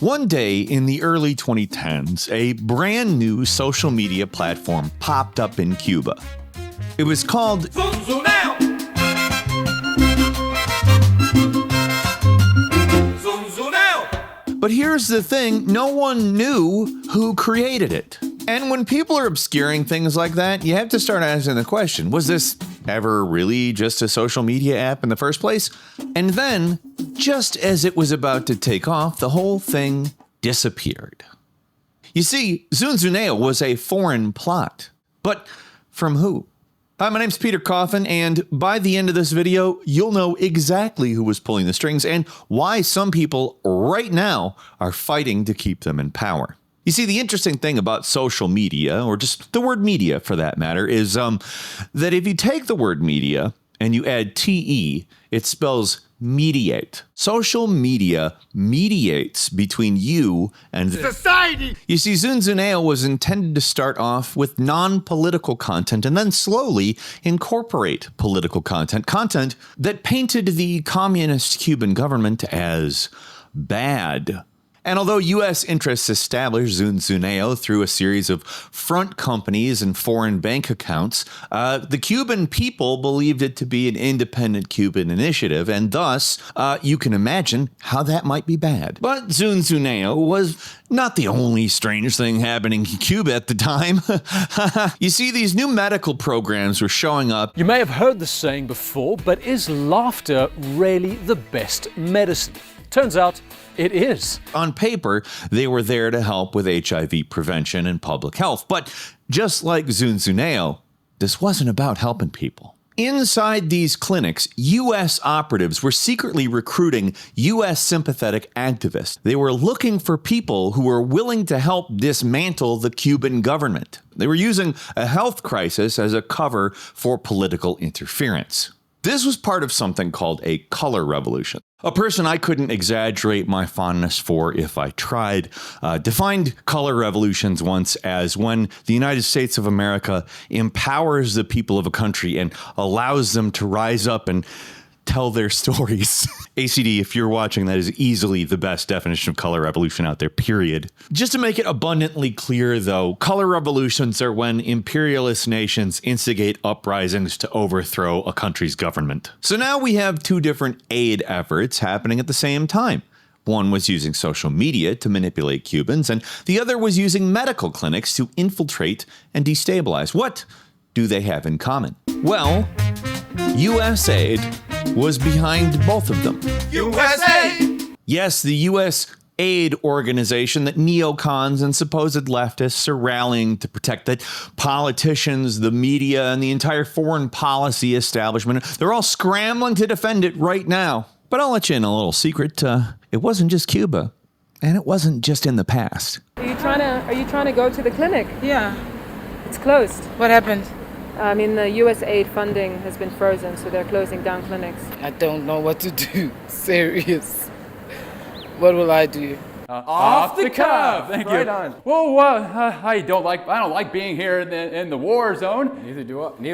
One day in the early 2010s, a brand new social media platform popped up in Cuba. It was called ZunZuneo! ZunZuneo! But here's the thing, no one knew who created it. And when people are obscuring things like that, you have to start asking the question, was this ever really just a social media app in the first place? And then, just as it was about to take off, the whole thing disappeared. You see, ZunZuneo was a foreign plot. But from who? Hi, my name's Peter Coffin, and by the end of this video, you'll know exactly who was pulling the strings and why some people right now are fighting to keep them in power. You see, the interesting thing about social media, or just the word media for that matter, is that if you take the word media and you add TE, it spells mediate. Social media mediates between you and Society! You see, ZunZuneo was intended to start off with non-political content and then slowly incorporate political content that painted the communist Cuban government as bad. And although U.S. interests established ZunZuneo through a series of front companies and foreign bank accounts, the Cuban people believed it to be an independent Cuban initiative, and thus, you can imagine how that might be bad. But ZunZuneo was not the only strange thing happening in Cuba at the time. You see, these new medical programs were showing up. You may have heard the saying before, but is laughter really the best medicine? Turns out, it is. On paper, they were there to help with HIV prevention and public health. But just like ZunZuneo, this wasn't about helping people. Inside these clinics, U.S. operatives were secretly recruiting U.S. sympathetic activists. They were looking for people who were willing to help dismantle the Cuban government. They were using a health crisis as a cover for political interference. This was part of something called a color revolution. A person I couldn't exaggerate my fondness for if I tried defined color revolutions once as when the United States of America empowers the people of a country and allows them to rise up and tell their stories. ACD, if you're watching, that is easily the best definition of color revolution out there, period. Just to make it abundantly clear, though, color revolutions are when imperialist nations instigate uprisings to overthrow a country's government. So now we have two different aid efforts happening at the same time. One was using social media to manipulate Cubans, and the other was using medical clinics to infiltrate and destabilize. What do they have in common? Well, USAID was behind both of them. USAID! Yes, the USAID organization that neocons and supposed leftists are rallying to protect, that politicians, the media, and the entire foreign policy establishment, they're all scrambling to defend it right now. But I'll let you in a little secret. It wasn't just Cuba, and it wasn't just in the past. Are you trying to go to the clinic? Yeah. It's closed. What happened? I mean, the USAID funding has been frozen, so they're closing down clinics. I don't know what to do. Serious. What will I do? Off the cuff. Thank you. Right on. Well, I don't like being here in the war zone. Neither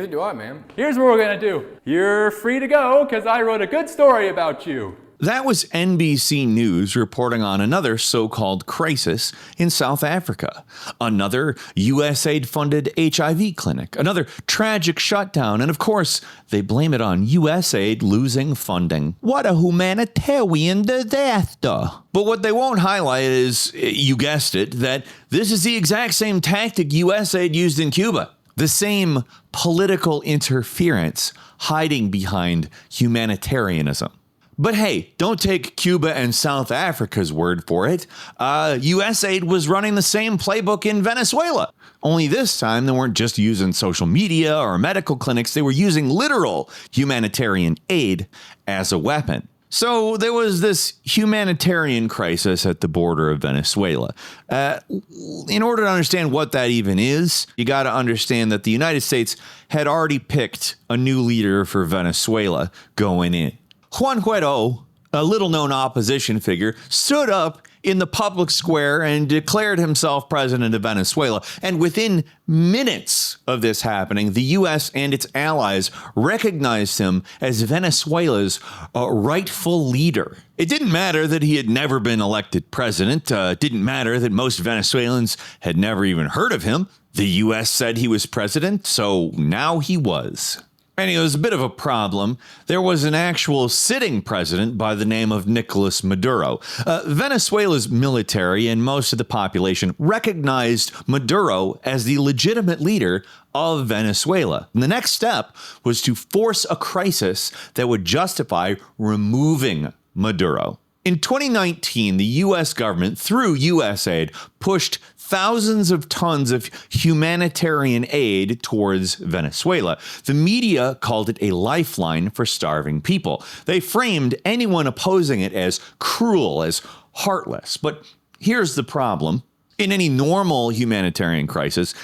do I, man. Here's what we're gonna do. You're free to go because I wrote a good story about you. That was NBC News reporting on another so-called crisis in South Africa, another USAID-funded HIV clinic, another tragic shutdown, and of course, they blame it on USAID losing funding. What a humanitarian disaster. But what they won't highlight is, you guessed it, that this is the exact same tactic USAID used in Cuba. The same political interference hiding behind humanitarianism. But hey, don't take Cuba and South Africa's word for it. USAID was running the same playbook in Venezuela. Only this time, they weren't just using social media or medical clinics. They were using literal humanitarian aid as a weapon. So there was this humanitarian crisis at the border of Venezuela. In order to understand what that even is, you got to understand that the United States had already picked a new leader for Venezuela going in. Juan Guaido, a little-known opposition figure, stood up in the public square and declared himself president of Venezuela. And within minutes of this happening, the U.S. and its allies recognized him as Venezuela's rightful leader. It didn't matter that he had never been elected president. It didn't matter that most Venezuelans had never even heard of him. The U.S. said he was president, so now he was. And it was a bit of a problem. There was an actual sitting president by the name of Nicolas Maduro. Venezuela's military and most of the population recognized Maduro as the legitimate leader of Venezuela. And the next step was to force a crisis that would justify removing Maduro. In 2019, the U.S. government, through USAID, pushed thousands of tons of humanitarian aid towards Venezuela. The media called it a lifeline for starving people. They framed anyone opposing it as cruel, as heartless. But here's the problem. In any normal humanitarian crisis,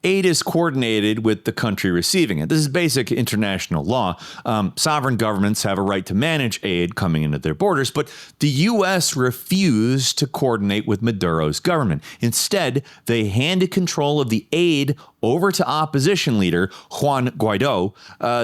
aid is coordinated with the country receiving it. This is basic international law. Sovereign governments have a right to manage aid coming into their borders, but the U.S. refused to coordinate with Maduro's government. Instead, they handed control of the aid over to opposition leader Juan Guaido.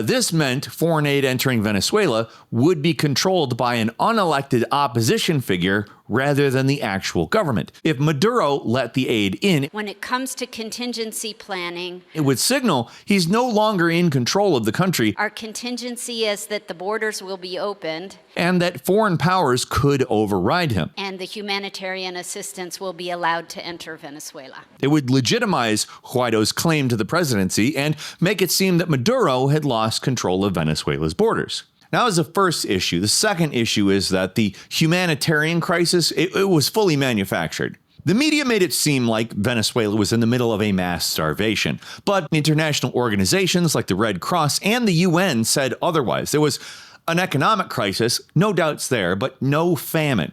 This meant foreign aid entering Venezuela would be controlled by an unelected opposition figure rather than the actual government. If Maduro let the aid in, when it comes to contingency planning, it would signal he's no longer in control of the country. Our contingency is that the borders will be opened and that foreign powers could override him. And the humanitarian assistance will be allowed to enter Venezuela. It would legitimize Guaido's claim to the presidency and make it seem that Maduro had lost control of Venezuela's borders. Now, as the first issue, the second issue is that the humanitarian crisis, it was fully manufactured. The media made it seem like Venezuela was in the middle of a mass starvation, but international organizations like the Red Cross and the UN said otherwise. There was an economic crisis, no doubts there, but no famine.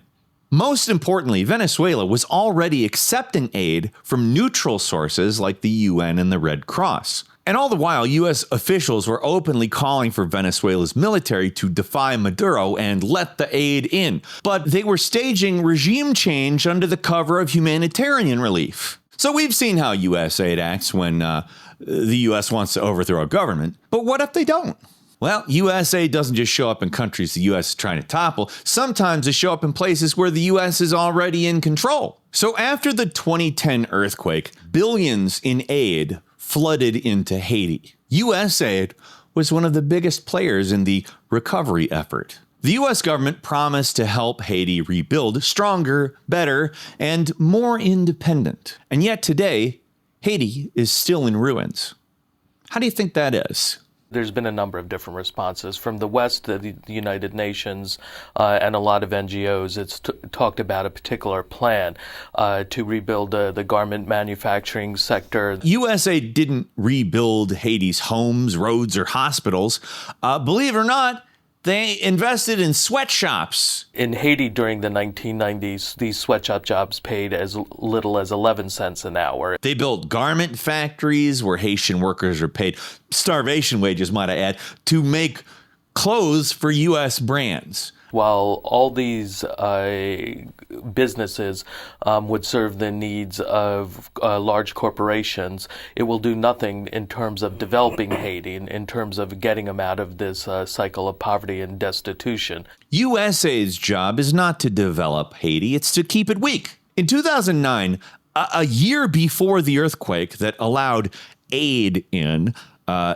Most importantly, Venezuela was already accepting aid from neutral sources like the UN and the Red Cross. And all the while, U.S. officials were openly calling for Venezuela's military to defy Maduro and let the aid in. But they were staging regime change under the cover of humanitarian relief. So we've seen how USAID acts when the U.S. wants to overthrow a government. But what if they don't? Well, USAID doesn't just show up in countries the U.S. is trying to topple. Sometimes they show up in places where the U.S. is already in control. So after the 2010 earthquake, billions in aid flooded into Haiti. USAID was one of the biggest players in the recovery effort. The U.S. government promised to help Haiti rebuild stronger, better, and more independent. And yet today, Haiti is still in ruins. How do you think that is? There's been a number of different responses. From the West, the United Nations, and a lot of NGOs, it's talked about a particular plan to rebuild the garment manufacturing sector. USAID didn't rebuild Haiti's homes, roads, or hospitals. Believe it or not, they invested in sweatshops. In Haiti during the 1990s, these sweatshop jobs paid as little as 11 cents an hour. They built garment factories where Haitian workers are paid starvation wages, might I add, to make clothes for U.S. brands. While all these businesses would serve the needs of large corporations, it will do nothing in terms of developing Haiti, in terms of getting them out of this cycle of poverty and destitution. USAID's job is not to develop Haiti, it's to keep it weak. In 2009, a year before the earthquake that allowed aid in,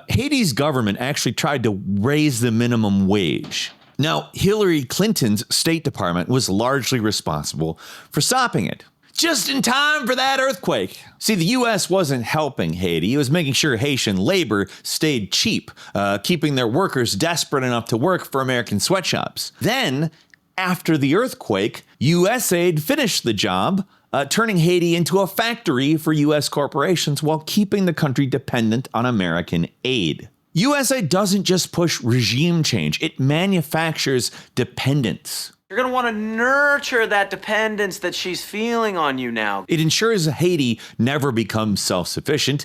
Haiti's government actually tried to raise the minimum wage. Now, Hillary Clinton's State Department was largely responsible for stopping it. Just in time for that earthquake. See, the U.S. wasn't helping Haiti. It was making sure Haitian labor stayed cheap, keeping their workers desperate enough to work for American sweatshops. Then, after the earthquake, USAID finished the job, turning Haiti into a factory for U.S. corporations while keeping the country dependent on American aid. USAID doesn't just push regime change, it manufactures dependence. You're going to want to nurture that dependence that she's feeling on you now. It ensures Haiti never becomes self-sufficient,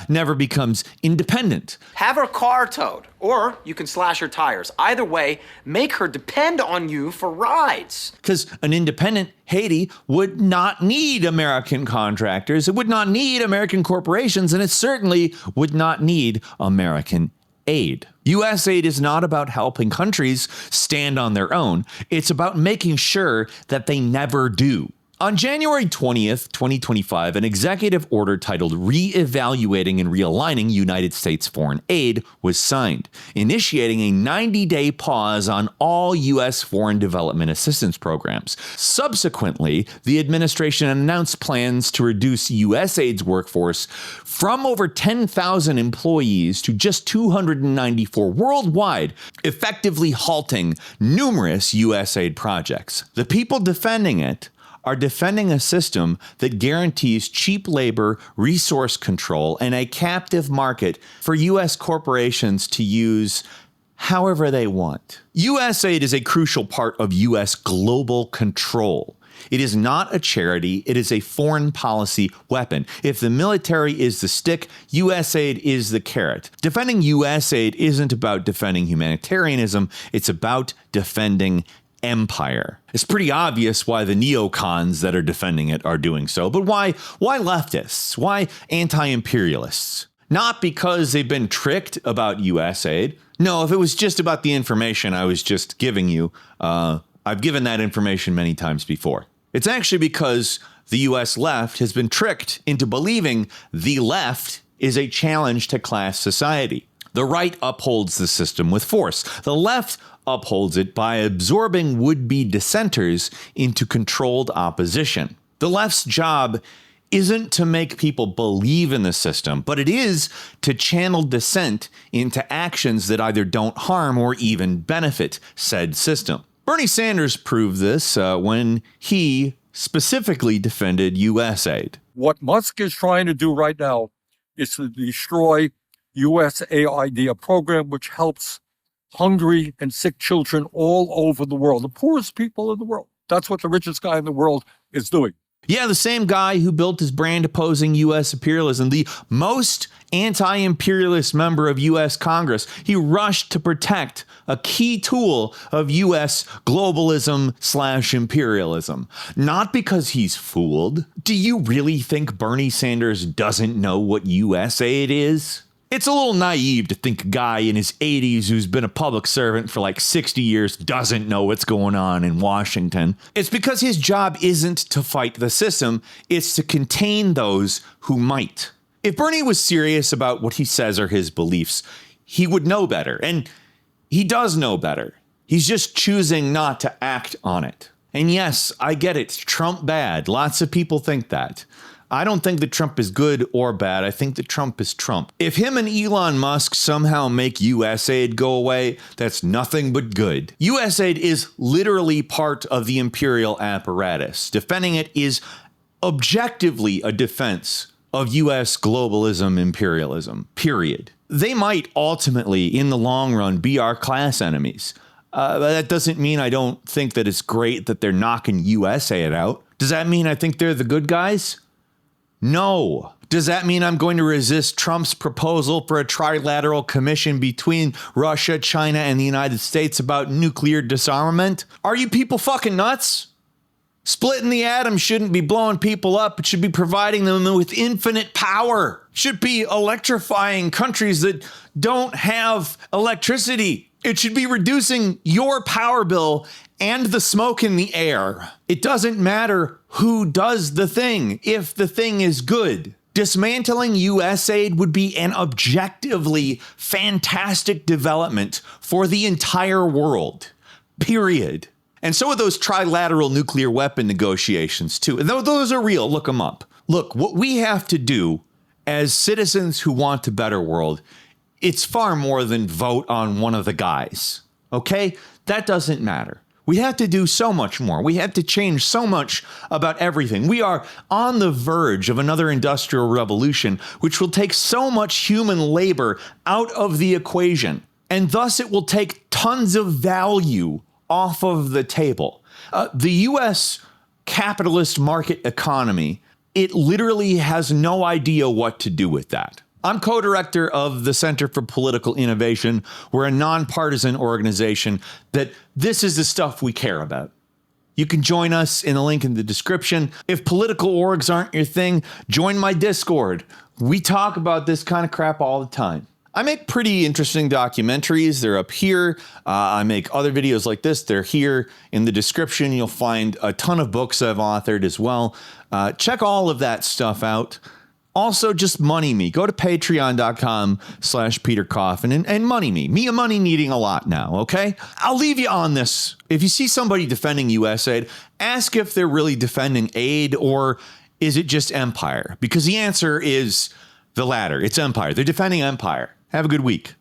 never becomes independent. Have her car towed, or you can slash her tires. Either way, make her depend on you for rides. Because an independent Haiti would not need American contractors, it would not need American corporations, and it certainly would not need American aid. USAID is not about helping countries stand on their own. It's about making sure that they never do. On January 20th, 2025, an executive order titled Re-evaluating and Realigning United States Foreign Aid was signed, initiating a 90-day pause on all U.S. foreign development assistance programs. Subsequently, the administration announced plans to reduce USAID's workforce from over 10,000 employees to just 294 worldwide, effectively halting numerous USAID projects. The people defending it are defending a system that guarantees cheap labor, resource control, and a captive market for U.S. corporations to use however they want. USAID is a crucial part of U.S. global control. It is not a charity, it is a foreign policy weapon. If the military is the stick, USAID is the carrot. Defending USAID isn't about defending humanitarianism, it's about defending empire. It's pretty obvious why the neocons that are defending it are doing so, but why leftists? Why anti-imperialists? Not because they've been tricked about USAID. No, if it was just about the information I was just giving you, I've given that information many times before. It's actually because the US left has been tricked into believing the left is a challenge to class society. The right upholds the system with force. The left upholds it by absorbing would-be dissenters into controlled opposition. The left's job isn't to make people believe in the system, but it is to channel dissent into actions that either don't harm or even benefit said system. Bernie Sanders proved this when he specifically defended USAID. What Musk is trying to do right now is to destroy USAID, a program which helps hungry and sick children all over the world, the poorest people in the world. That's what the richest guy in the world is doing. Yeah, the same guy who built his brand opposing U.S. imperialism, the most anti-imperialist member of U.S. Congress. He rushed to protect a key tool of U.S. globalism/imperialism. Not because he's fooled. Do you really think Bernie Sanders doesn't know what USAID is? It's a little naive to think a guy in his 80s who's been a public servant for like 60 years doesn't know what's going on in Washington. It's because his job isn't to fight the system, it's to contain those who might. If Bernie was serious about what he says are his beliefs, he would know better, and he does know better. He's just choosing not to act on it. And yes, I get it, Trump bad. Lots of people think that. I don't think that Trump is good or bad. I think that Trump is Trump. If him and Elon Musk somehow make USAID go away, that's nothing but good. USAID is literally part of the imperial apparatus. Defending it is objectively a defense of US globalism, imperialism, period. They might ultimately, in the long run, be our class enemies. But that doesn't mean I don't think that it's great that they're knocking USAID out. Does that mean I think they're the good guys? No. Does that mean I'm going to resist Trump's proposal for a trilateral commission between Russia, China, and the United States about nuclear disarmament? Are you people fucking nuts? Splitting the atom shouldn't be blowing people up. It should be providing them with infinite power. It should be electrifying countries that don't have electricity. It should be reducing your power bill and the smoke in the air. It doesn't matter who does the thing if the thing is good. Dismantling USAID would be an objectively fantastic development for the entire world. Period. And so are those trilateral nuclear weapon negotiations too. And those are real. Look them up. Look, what we have to do as citizens who want a better world, it's far more than vote on one of the guys. Okay? That doesn't matter. We have to do so much more. We have to change so much about everything. We are on the verge of another industrial revolution, which will take so much human labor out of the equation. And thus it will take tons of value off of the table. The U.S. capitalist market economy, it literally has no idea what to do with that. I'm co-director of the Center for Political Innovation. We're a nonpartisan organization that this is the stuff we care about. You can join us in the link in the description. If political orgs aren't your thing, join my Discord. We talk about this kind of crap all the time. I make pretty interesting documentaries. They're up here. I make other videos like this. They're here in the description. You'll find a ton of books I've authored as well. Check all of that stuff out. Also, just money me. Go to patreon.com/Peter Coffin and money me. Me a money needing a lot now, okay? I'll leave you on this. If you see somebody defending USAID, ask if they're really defending aid or is it just empire? Because the answer is the latter. It's empire. They're defending empire. Have a good week.